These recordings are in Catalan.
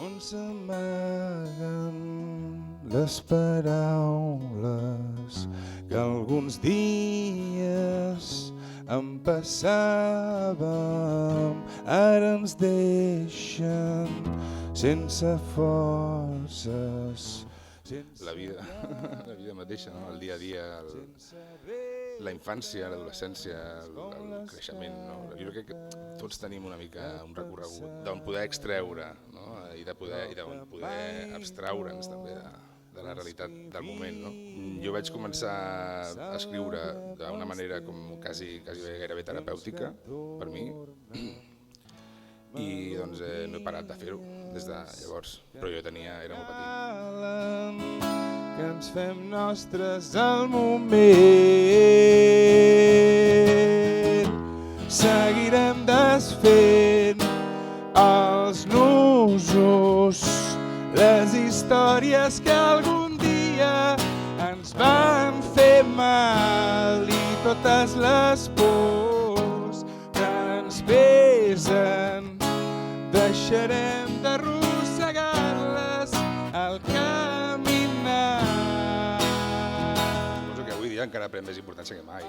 On s'amaguen les paraules que alguns dies em passàvem, ara ens deixen sense forces. La vida mateixa, no? El dia a dia, la infància, l'adolescència, el creixement. No? Jo crec que tots tenim una mica un recorregut d'on poder extreure, no? I d'on poder abstraure'ns també de la realitat del moment. No? Jo vaig començar a escriure d'una manera com quasi gairebé terapèutica per mi, i doncs no he parat de fer-ho des de llavors, però jo era molt petit. Que ens fem nostres al moment, seguirem desfent els nusos, les històries que algun dia ens van fer mal i totes les pors que ens pesen. Deixarem d'arrossegar-les al caminar. Suposo que avui dia encara pren més importància que mai,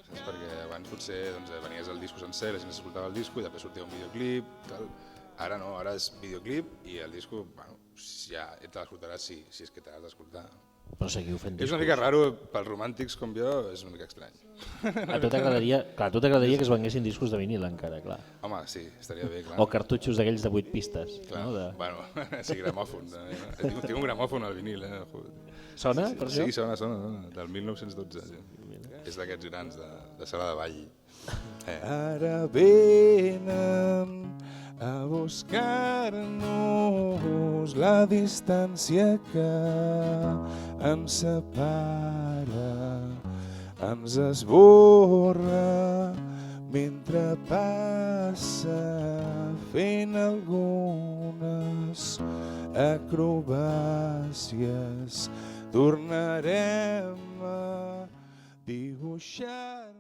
saps? Perquè abans potser venies al disco sencer, la gent s'escoltava el disco i després sortia un videoclip, tal. Ara no, ara és videoclip i el disco, bueno, ja te l'escoltaràs si és que te l'has d'escoltar. Però seguiu fent discos. És una mica raro, pels romàntics com jo, és una mica estrany. A tu t'agradaria que es venguessin discos de vinil encara, clar. Home, sí, estaria bé, clar. O cartutxos d'aquells de 8 pistes. Clar, no? Bueno, sí, gramòfon. Tinc un gramòfon al vinil, Sona, per això? Sí, sona, del 1912. Sí. És d'aquests grans, de Sala de Vall. Ara venen a buscar-nos la distància que ens separa, ens esborra mentre passa fent algunes acrobàcies. Tornarem a dibuixar